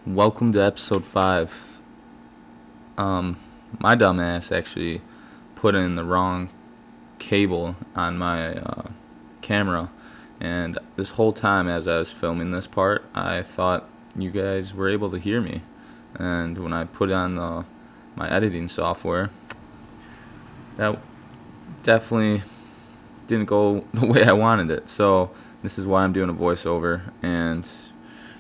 Welcome to episode 5. My dumbass actually put in the wrong cable on my camera, and this whole time as I was filming this part, I thought you guys were able to hear me. And when I put on my editing software, that definitely didn't go the way I wanted it. So this is why I'm doing a voiceover. And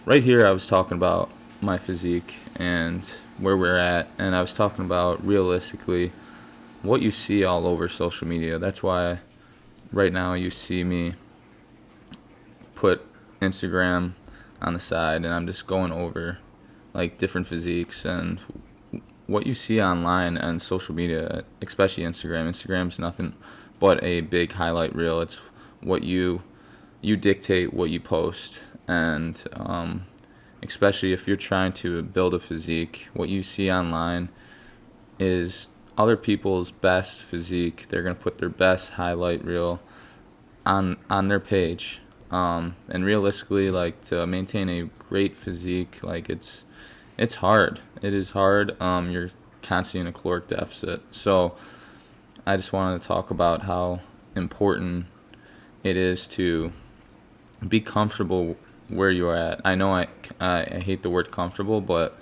right here I was talking about my physique and where we're at, and I was talking about realistically what you see all over social media. That's why right now you see me put Instagram on the side, and I'm just going over like different physiques and what you see online and social media, especially Instagram. Instagram's nothing but a big highlight reel. It's what you dictate what you post, and especially if you're trying to build a physique, what you see online is other people's best physique. They're gonna put their best highlight reel on their page, and realistically, like, to maintain a great physique, like, it's hard. It is hard. You're constantly in a caloric deficit. So I just wanted to talk about how important it is to be comfortable where you are at. I know I hate the word comfortable, but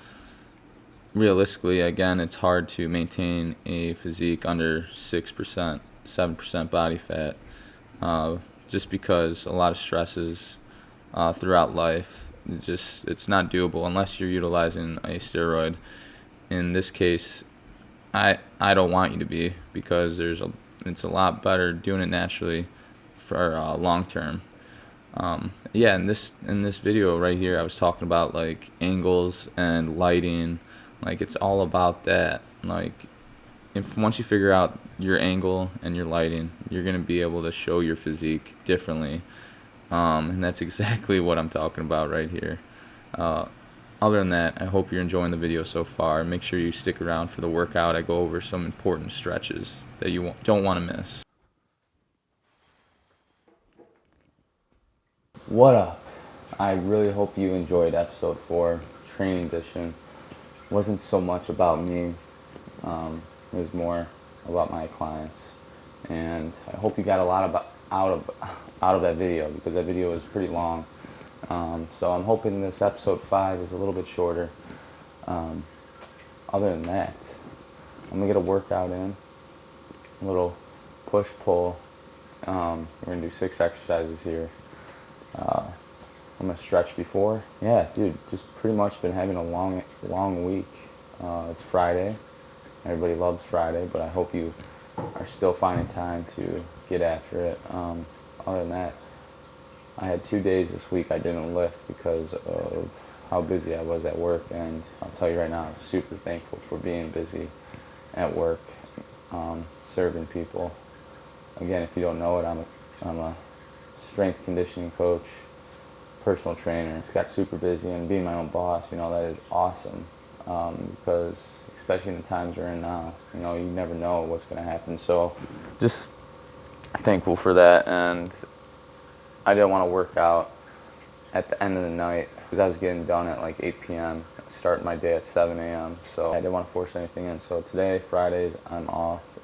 realistically, again, it's hard to maintain a physique under 6%, 7% body fat, just because a lot of stresses throughout life. It's not doable unless you're utilizing a steroid. In this case, I don't want you to be, because it's a lot better doing it naturally for long term. Yeah, in this video right here, I was talking about like angles and lighting. Like, it's all about that. Like, if once you figure out your angle and your lighting, you're gonna be able to show your physique differently. And that's exactly what I'm talking about right here. Uh, Other than that, I hope you're enjoying the video so far. Make sure you stick around for the workout. I go over some important stretches that you don't want to miss. What up? I really hope you enjoyed episode 4, Training Edition. It wasn't so much about me. It was more about my clients, and I hope you got a lot out of that video, because that video was pretty long. So I'm hoping this episode 5 is a little bit shorter. Other than that, I'm gonna get a workout in, a little push pull. We're gonna do 6 exercises here. I'm gonna stretch before. Yeah, dude, just pretty much been having a long week. It's Friday. Everybody loves Friday, but I hope you are still finding time to get after it. Other than that, I had 2 days this week I didn't lift because of how busy I was at work, and I'll tell you right now, I'm super thankful for being busy at work, serving people. Again, if you don't know it, I'm a strength conditioning coach, personal trainer. It's got super busy, and being my own boss, that is awesome, because especially in the times we're in now, you never know what's going to happen. So just thankful for that. And I didn't want to work out at the end of the night because I was getting done at like 8 p.m., starting my day at 7 a.m. So I didn't want to force anything in. So today, Fridays, I'm off.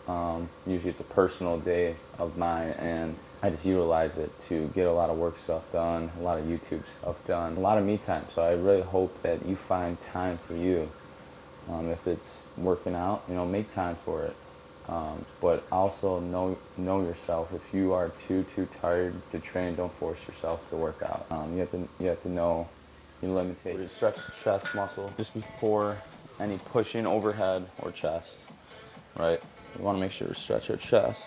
Usually it's a personal day of mine, and I just utilize it to get a lot of work stuff done, a lot of YouTube stuff done, a lot of me time. So I really hope that you find time for you. If it's working out, make time for it. But also know yourself. If you are too tired to train, don't force yourself to work out. You have to know your limitations. Stretch the chest muscle just before any pushing overhead or chest. Right? You want to make sure to stretch your chest.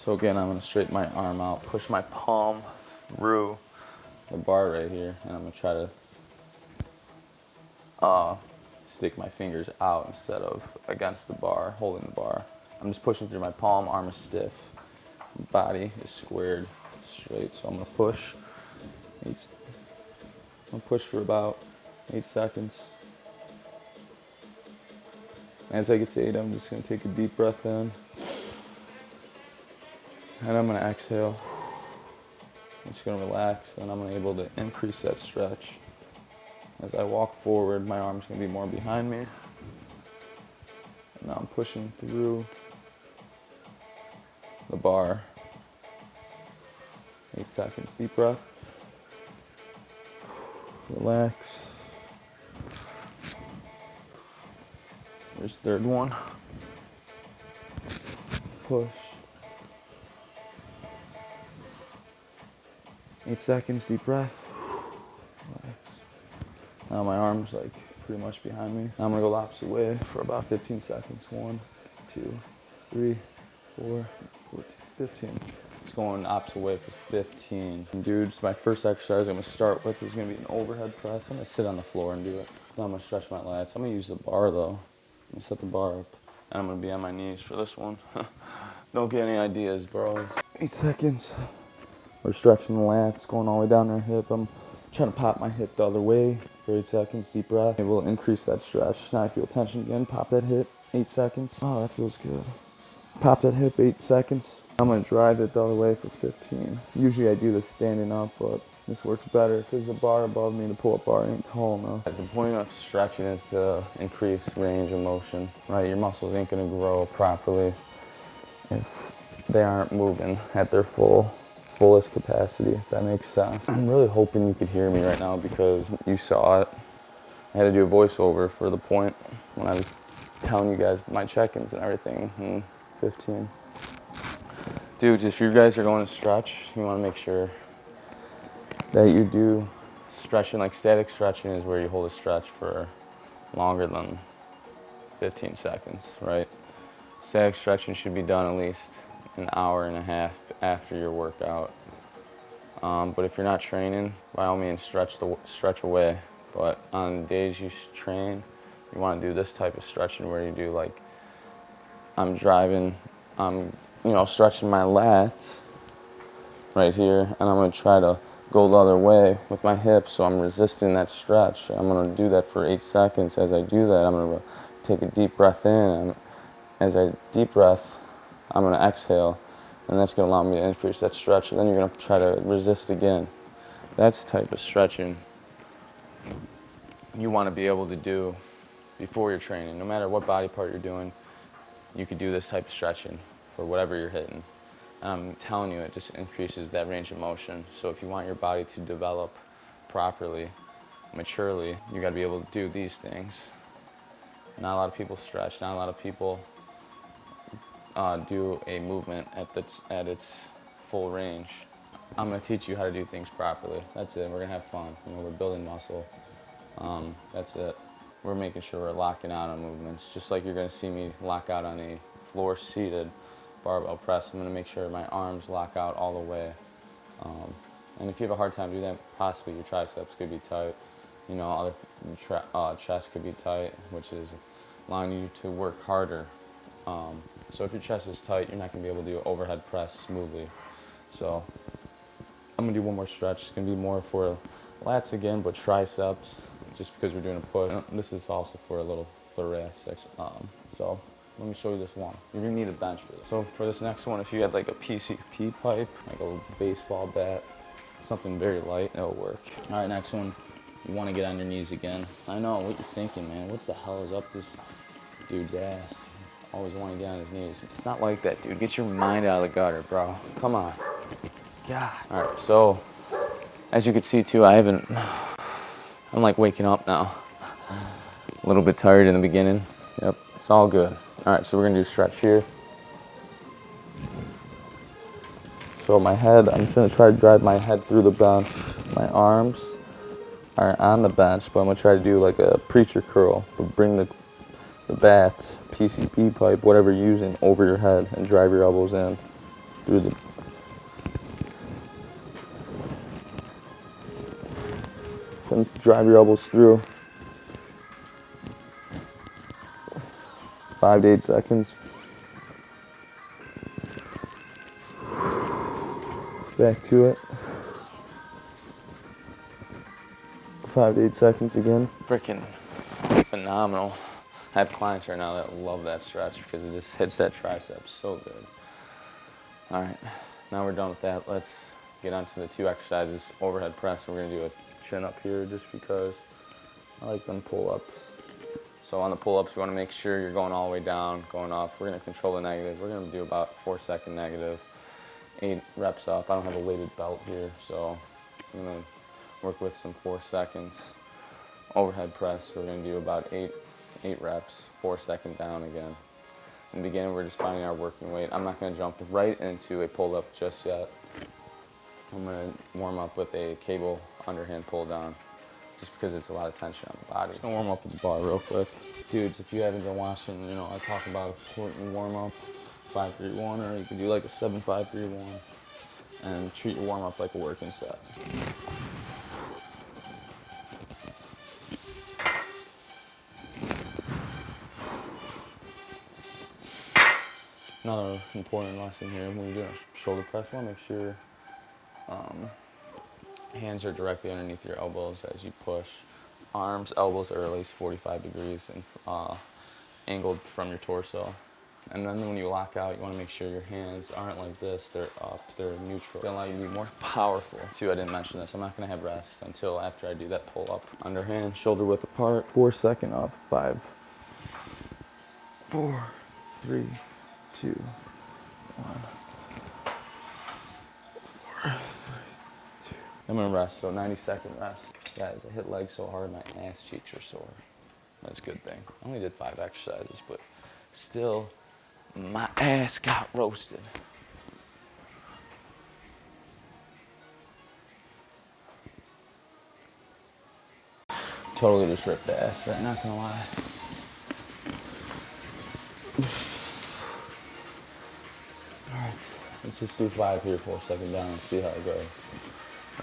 So again, I'm going to straighten my arm out, push my palm through the bar right here, and I'm going to try to stick my fingers out instead of against the bar, holding the bar. I'm just pushing through my palm, arm is stiff, body is squared straight. So I'm going to push. I'm going to push for about 8 seconds. As I get to 8, I'm just going to take a deep breath in. And I'm going to exhale. I'm just going to relax, and I'm going to be able to increase that stretch. As I walk forward, my arm's gonna be more behind me. And now I'm pushing through the bar. 8 seconds, deep breath. Relax. There's third one. Push. 8 seconds, deep breath. Relax. Now my arm's like pretty much behind me. Now I'm gonna go the opposite way for about 15 seconds. 1, 2, 3, 4, 14, 15. It's going the opposite way for 15. And dudes, my first exercise I'm gonna start with is gonna be an overhead press. I'm gonna sit on the floor and do it. Then I'm gonna stretch my lats. I'm gonna use the bar though. I'm gonna set the bar up. And I'm gonna be on my knees for this one. Don't get any ideas, bros. 8 seconds. We're stretching the lats, going all the way down our hip. I'm trying to pop my hip the other way for 8 seconds, deep breath. It will increase that stretch. Now I feel tension again. Pop that hip, 8 seconds. Oh, that feels good. Pop that hip, 8 seconds. I'm gonna drive it the other way for 15. Usually I do this standing up, but this works better because the bar above me, the pull-up bar, ain't tall enough. The point of stretching is to increase range of motion, right? Your muscles ain't gonna grow properly if they aren't moving at their fullest capacity, if that makes sense. I'm really hoping you could hear me right now because you saw it. I had to do a voiceover for the point when I was telling you guys my check-ins and everything in 15. Dudes, if you guys are going to stretch, you want to make sure that you do stretching. Like static stretching is where you hold a stretch for longer than 15 seconds, right? Static stretching should be done at least an hour and a half after your workout. But if you're not training, by all means stretch away. But on days you train, you want to do this type of stretching where you do like, I'm driving, I'm stretching my lats right here, and I'm going to try to go the other way with my hips, so I'm resisting that stretch. I'm going to do that for 8 seconds. As I do that, I'm going to take a deep breath in, and as I deep breath, I'm going to exhale, and that's going to allow me to increase that stretch, and then you're going to try to resist again. That's the type of stretching you want to be able to do before you're training. No matter what body part you're doing, you could do this type of stretching for whatever you're hitting. And I'm telling you, it just increases that range of motion. So if you want your body to develop properly, maturely, you got to be able to do these things. Not a lot of people stretch. Not a lot of people do a movement at its full range. I'm going to teach you how to do things properly. That's it. We're going to have fun. We're building muscle. That's it. We're making sure we're locking out on movements. Just like you're going to see me lock out on a floor-seated barbell press, I'm going to make sure my arms lock out all the way. And if you have a hard time doing that, possibly your triceps could be tight. Other chest could be tight, which is allowing you to work harder. So if your chest is tight, you're not going to be able to do an overhead press smoothly. So I'm going to do one more stretch. It's going to be more for lats again, but triceps, just because we're doing a push. This is also for a little thoracic. So let me show you this one. You're going to need a bench for this. So for this next one, if you had like a PCP pipe, like a baseball bat, something very light, it'll work. All right, next one. You want to get on your knees again. I know what you're thinking, man. What the hell is up this dude's ass? Always want to get on his knees. It's not like that, dude. Get your mind out of the gutter, bro. Come on. God. All right, so as you can see too, I'm like waking up now. A little bit tired in the beginning. Yep, it's all good. All right, so we're gonna do a stretch here. So my head, I'm gonna try to drive my head through the bench. My arms are on the bench, but I'm gonna try to do like a preacher curl. But bring the bat, PCP pipe, whatever you're using, over your head and drive your elbows in through the. And drive your elbows through. 5 to 8 seconds. Back to it. 5 to 8 seconds again. Freaking phenomenal. I have clients right now that love that stretch because it just hits that tricep so good. All right, now we're done with that. Let's get on to the 2 exercises. Overhead press, and we're gonna do a chin up here just because I like them pull-ups. So on the pull-ups, you want to make sure you're going all the way down, going up. We're going to control the negative. We're going to do about 4-second negative, 8 reps up. I don't have a weighted belt here, so I'm going to work with some 4 seconds. Overhead press, we're going to do about 8 reps, 4-second down again. In the beginning, we're just finding our working weight. I'm not going to jump right into a pull-up just yet. I'm going to warm up with a cable underhand pull down, just because it's a lot of tension on the body. Just gonna warm up with the bar real quick. Dudes, if you haven't been watching, you know, I talk about a important warm up, 5-3-1, or you can do like a 7-5-3-1, and treat your warm up like a working set. Another important lesson here, when you're doing a shoulder press, you wanna make sure hands are directly underneath your elbows as you push. Arms, elbows are at least 45 degrees and angled from your torso. And then when you lock out, you want to make sure your hands aren't like this, they're up, they're neutral. It's going to allow you to be more powerful. Too, I didn't mention this, I'm not going to have rest until after I do that pull up. Underhand, shoulder width apart, 4-second up, 5, 4, 3, 2, 1. 4, 3, 2. I'm going to rest, so 90-second rest. Guys, I hit legs so hard my ass cheeks are sore. That's a good thing. I only did 5 exercises, but still, my ass got roasted. Totally just ripped ass, right? Not gonna lie. Alright, let's just do 5 here, 4-second down, and see how it goes.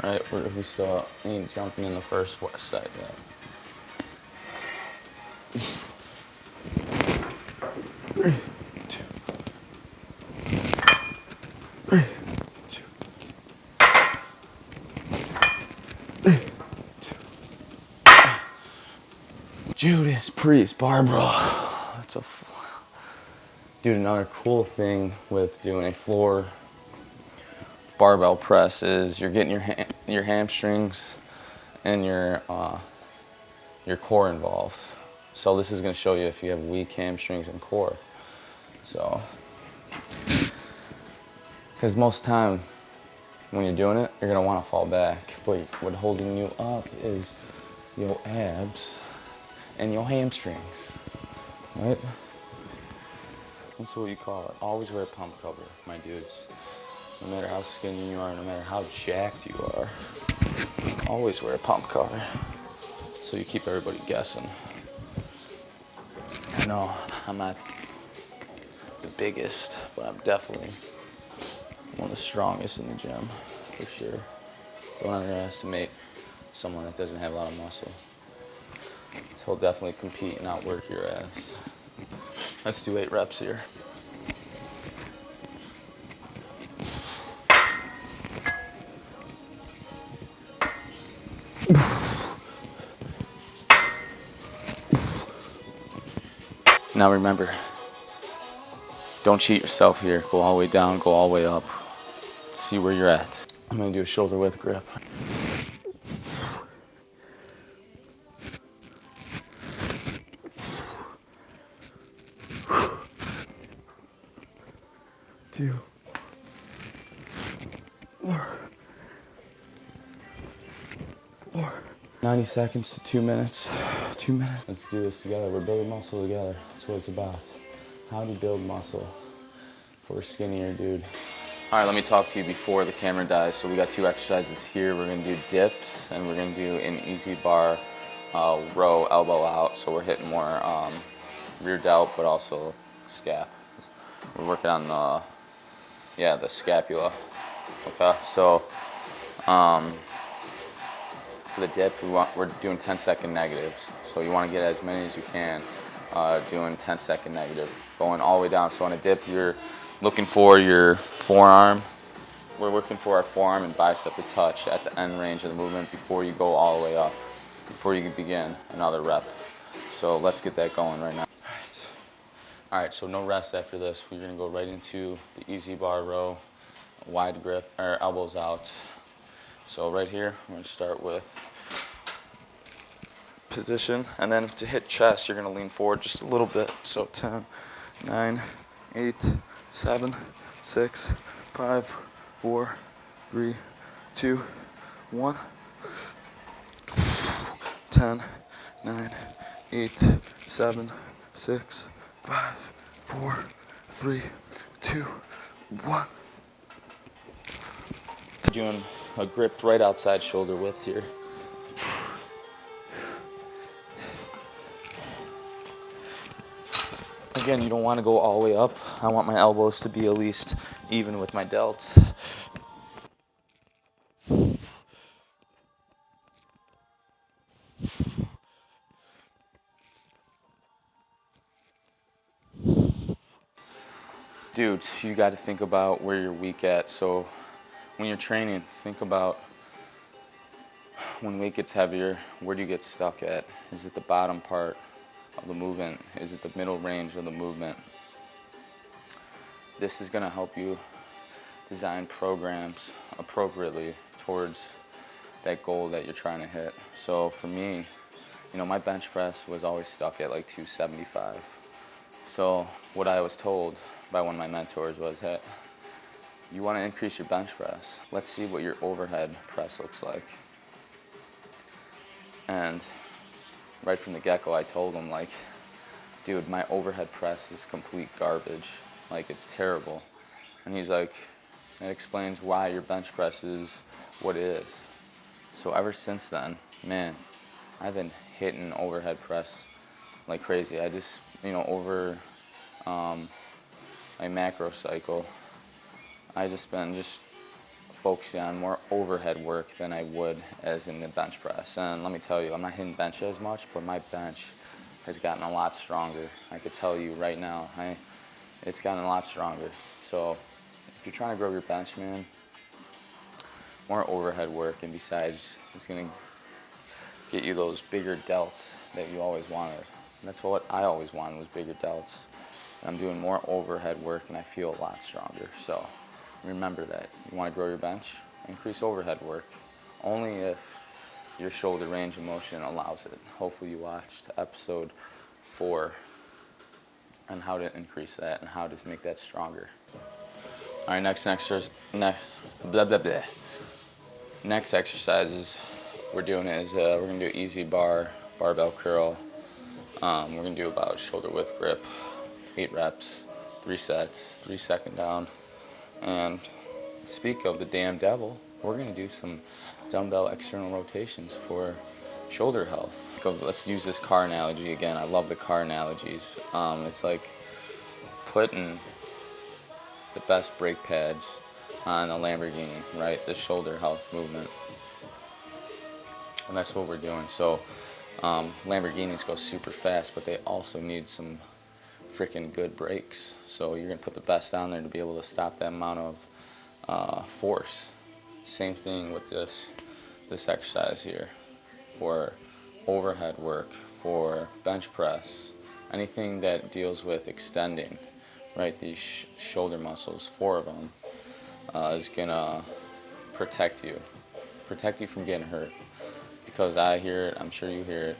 Alright, we still ain't jumping in the first set yet. 3, 2, 3, 2, 3, 2. Judas Priest, Barbara. Dude, another cool thing with doing a floor barbell press is you're getting your hamstrings and your core involved. So this is going to show you if you have weak hamstrings and core. So, because most time when you're doing it, you're going to want to fall back. But what's holding you up is your abs and your hamstrings, right? That's what you call it. Always wear a pump cover, my dudes. No matter how skinny you are, no matter how jacked you are, always wear a pump cover. So you keep everybody guessing. I know I'm not the biggest, but I'm definitely one of the strongest in the gym, for sure. Don't underestimate someone that doesn't have a lot of muscle. So he'll definitely compete and outwork your ass. Let's do 8 reps here. Now remember, don't cheat yourself here. Go all the way down, go all the way up. See where you're at. I'm gonna do a shoulder width grip. Two, 4. 90 seconds to 2 minutes. 2 minutes. Let's do this together. We're building muscle together. That's what it's about. How to build muscle for a skinnier dude. All right, let me talk to you before the camera dies. So we got 2 exercises here. We're gonna do dips and we're gonna do an easy bar row, elbow out. So we're hitting more rear delt, but also scap. We're working on the scapula. Okay, so for the dip, we're doing 10-second negatives. So you want to get as many as you can, doing 10-second negative, going all the way down. So on a dip, you're looking for your forearm. We're looking for our forearm and bicep to touch at the end range of the movement before you go all the way up, before you begin another rep. So let's get that going right now. All right, so no rest after this. We're gonna go right into the easy bar row, wide grip, or elbows out. So right here, we're gonna start with position, and then to hit chest, you're gonna lean forward just a little bit. So 10, 9, 8, 7, 6, 5, 4, 3, 2, 1. 10, 9, 8, 7, 6, 5, 4, 3, 2, 1. Doing a grip right outside shoulder width here. Again, you don't want to go all the way up. I want my elbows to be at least even with my delts. Dudes, you got to think about where you're weak at. So when you're training, think about when weight gets heavier, where do you get stuck at? Is it the bottom part of the movement? Is it the middle range of the movement? This is going to help you design programs appropriately towards that goal that you're trying to hit. So for me, my bench press was always stuck at like 275. So what I was told by one of my mentors was, hey, you want to increase your bench press. Let's see what your overhead press looks like. And right from the get-go, I told him, like, dude, my overhead press is complete garbage. Like, it's terrible. And he's like, that explains why your bench press is what it is. So ever since then, man, I've been hitting overhead press like crazy. I just, over my macro cycle, I just been focusing on more overhead work than I would as in the bench press. And let me tell you, I'm not hitting bench as much, but my bench has gotten a lot stronger. I could tell you right now, it's gotten a lot stronger. So if you're trying to grow your bench, man, more overhead work, and besides, it's gonna get you those bigger delts that you always wanted. And that's what I always wanted, was bigger delts. And I'm doing more overhead work, and I feel a lot stronger. So remember that. You want to grow your bench? Increase overhead work. Only if your shoulder range of motion allows it. Hopefully you watched episode 4 on how to increase that and how to make that stronger. All right, next exercise we're doing is we're going to do easy barbell curl. We're going to do about shoulder width grip, 8 reps, 3 sets, 3 second down. And speak of the damn devil, we're going to do some dumbbell external rotations for shoulder health. Let's use this car analogy again. I love the car analogies. It's like putting the best brake pads on a Lamborghini, right? The shoulder health movement. And that's what we're doing. So Lamborghinis go super fast, but they also need some freaking good brakes. So you're going to put the best on there to be able to stop that amount of force. Same thing with this exercise here. For overhead work, for bench press, anything that deals with extending, right? These shoulder muscles, 4 of them, is going to protect you from getting hurt. Because I hear it, I'm sure you hear it,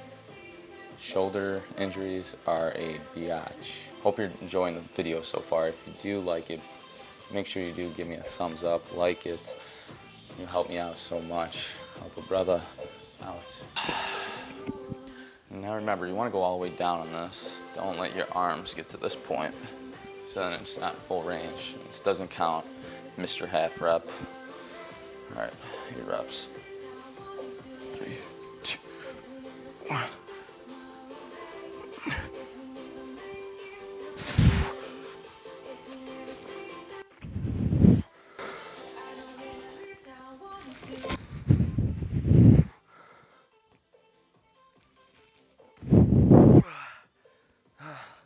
shoulder injuries are a biatch. Hope you're enjoying the video so far. If you do like it, make sure you do give me a thumbs up, like it. You help me out so much. Help a brother out. Now remember, you want to go all the way down on this. Don't let your arms get to this point. So then it's not full range. This doesn't count. Mr. Half Rep. All right, 8 reps. 3, 2, 1.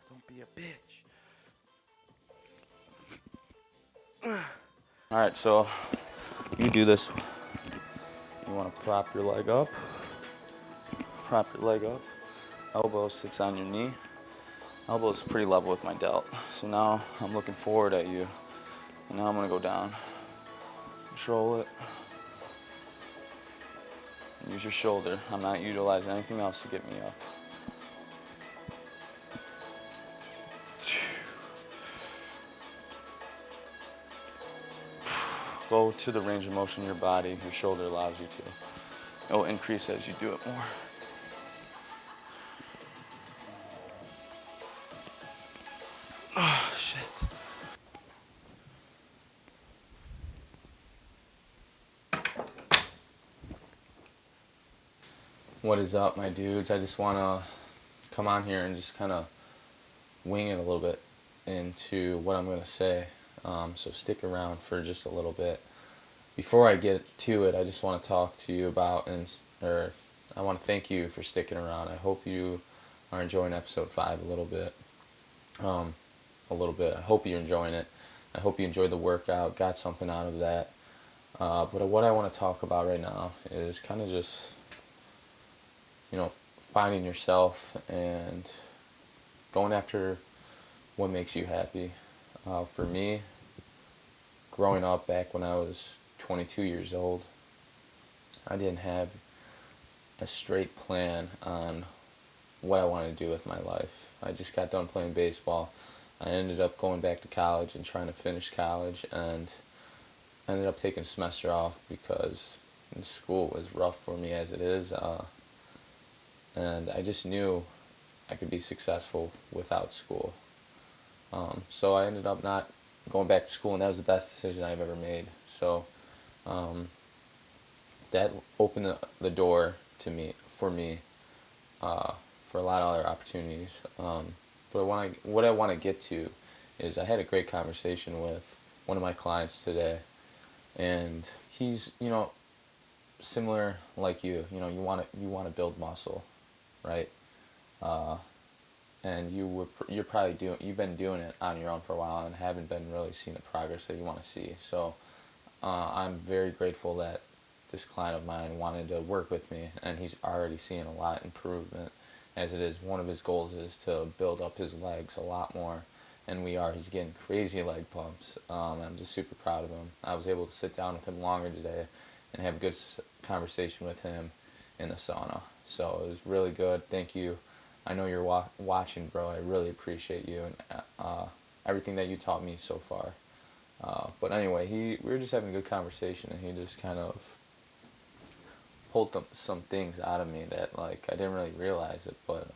Don't be a bitch. All right, so you do this. You want to prop your leg up. Prop your leg up. Elbow sits on your knee. Elbow is pretty level with my delt. So now I'm looking forward at you. And now I'm going to go down. Control it. Use your shoulder. I'm not utilizing anything else to get me up. Go to the range of motion your body, your shoulder allows you to. It'll increase as you do it more. Oh, shit. What is up, my dudes? I just want to come on here and just kind of wing it a little bit into what I'm going to say. So stick around for just a little bit. Before I get to it, I just want to talk to you about, or I want to thank you for sticking around. I hope you are enjoying episode 5 a little bit. I hope you're enjoying it. I hope you enjoyed the workout, got something out of that. But what I want to talk about right now is kind of just, finding yourself and going after what makes you happy. For me, growing up back when I was 22 years old, I didn't have a straight plan on what I wanted to do with my life. I just got done playing baseball. I ended up going back to college and trying to finish college, and ended up taking a semester off because school was rough for me as it is. And I just knew I could be successful without school. So I ended up not going back to school, and that was the best decision I've ever made. So that opened the door to me for a lot of other opportunities. But what I want to get to is I had a great conversation with one of my clients today, and he's similar like you. You want to build muscle, right? And you've been doing it on your own for a while and haven't been really seeing the progress that you want to see. So I'm very grateful that this client of mine wanted to work with me, and he's already seeing a lot improvement. As it is, one of his goals is to build up his legs a lot more, and he's getting crazy leg pumps. I'm just super proud of him. I was able to sit down with him longer today and have a good conversation with him in the sauna. So it was really good. Thank you. I know you're watching, bro. I really appreciate you and everything that you taught me so far. But anyway, we were just having a good conversation, and he just kind of pulled some things out of me that I didn't really realize it, but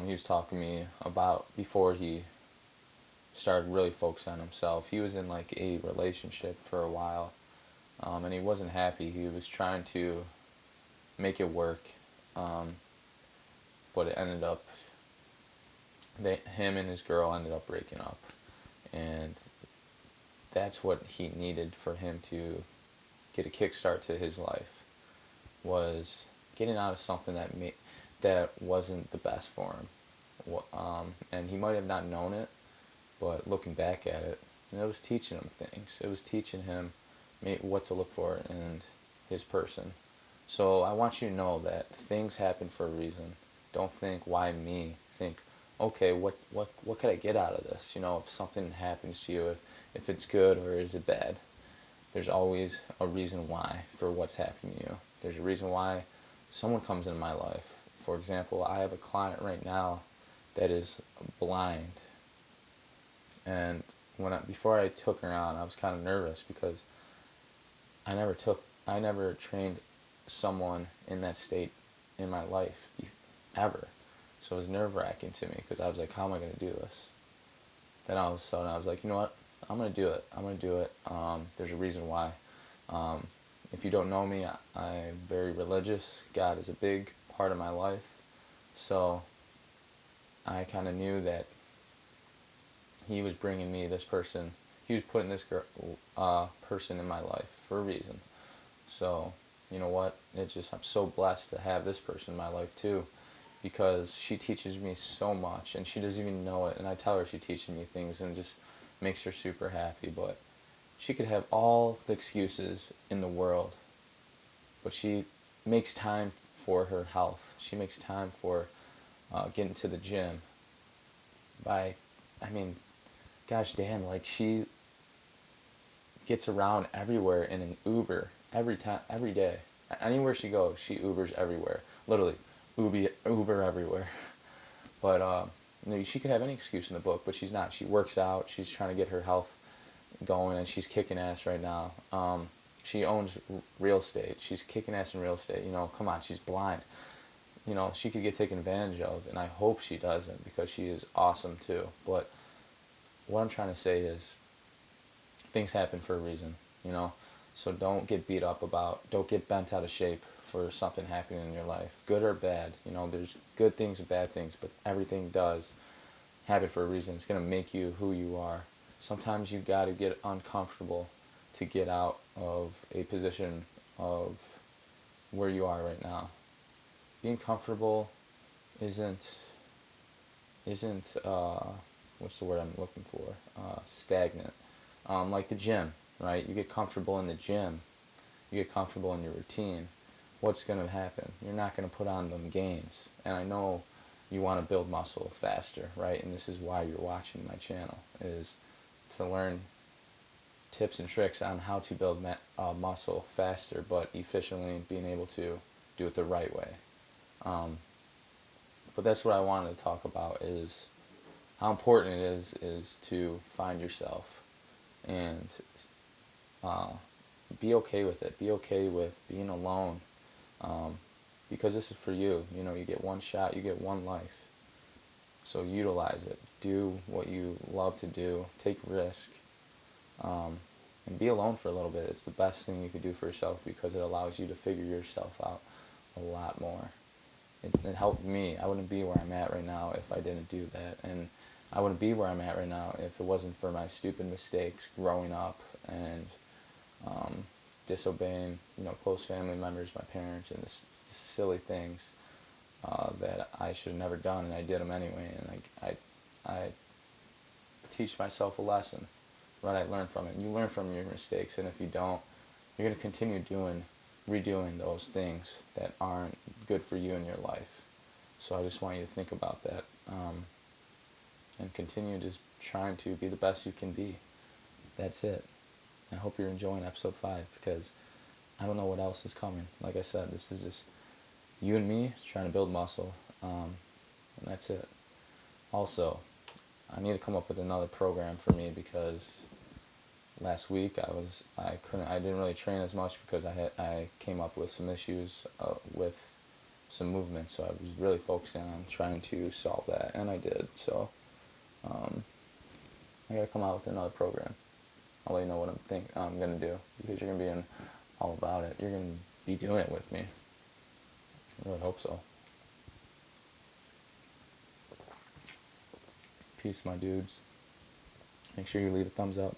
he was talking to me about before he started really focusing on himself. He was in a relationship for a while, and he wasn't happy. He was trying to make it work, but it ended up him and his girl ended up breaking up, and that's what he needed for him to get a kickstart to his life, was getting out of something that wasn't the best for him. And he might have not known it, but looking back at it, it was teaching him things. It was teaching him what to look for in his person. So I want you to know that things happen for a reason. Don't think, why me? Think, okay, what could I get out of this? If something happens to you, if it's good or is it bad? There's always a reason why for what's happening to you. There's a reason why someone comes into my life. For example, I have a client right now that is blind. And before I took her on, I was kind of nervous because I never trained someone in that state in my life ever. So it was nerve-wracking to me because I was like, how am I going to do this? Then all of a sudden I was like, you know what? I'm going to do it. There's a reason why. If you don't know me, I'm very religious. God is a big part of my life. So I kind of knew that he was bringing me this person. He was putting this person in my life for a reason. So, you know what? I'm so blessed to have this person in my life too, because she teaches me so much, and she doesn't even know it. And I tell her she teaches me things, and it just makes her super happy. But she could have all the excuses in the world, but she makes time for her health. She makes time for getting to the gym. Gosh damn, she gets around everywhere in an Uber every day. Anywhere she goes, she Ubers everywhere. Literally, Uber everywhere. But she could have any excuse in the book, but she's not. She works out. She's trying to get her health going, and she's kicking ass right now. She owns real estate. She's kicking ass in real estate. Come on, she's blind. She could get taken advantage of, and I hope she doesn't, because she is awesome too. But what I'm trying to say is, things happen for a reason. So don't get beat up don't get bent out of shape for something happening in your life, good or bad. There's good things and bad things, but everything does happen for a reason. It's going to make you who you are. Sometimes you got to get uncomfortable to get out of a position of where you are right now. Being comfortable isn't what's the word I'm looking for? Stagnant. Like the gym, right? You get comfortable in the gym. You get comfortable in your routine. What's going to happen? You're not going to put on them gains. And I know you want to build muscle faster, right? And this is why you're watching my channel, is to learn tips and tricks on how to build muscle faster, but efficiently, being able to do it the right way. But that's what I wanted to talk about, is how important it is to find yourself and be okay with it. Be okay with being alone, because this is for you. You get one shot, you get one life. So utilize it. Do what you love to do. Take risk. And be alone for a little bit. It's the best thing you could do for yourself, because it allows you to figure yourself out a lot more. It helped me. I wouldn't be where I'm at right now if I didn't do that. And I wouldn't be where I'm at right now if it wasn't for my stupid mistakes growing up and disobeying, close family members, my parents, and this silly things that I should have never done, and I did them anyway. And I teach myself a lesson, right? I learn from it. And you learn from your mistakes, and if you don't, you're going to continue redoing those things that aren't good for you in your life. So I just want you to think about that, and continue just trying to be the best you can be. That's it. I hope you're enjoying episode 5, because I don't know what else is coming. Like I said, this is just you and me trying to build muscle, and that's it. Also, I need to come up with another program for me, because last week I didn't really train as much, because I came up with some issues with some movement, so I was really focusing on trying to solve that, and I did. So I gotta come out with another program. I'll let you know what I'm gonna do, because you're gonna be all about it. You're gonna be doing it with me. I really hope so. Peace, my dudes. Make sure you leave a thumbs up.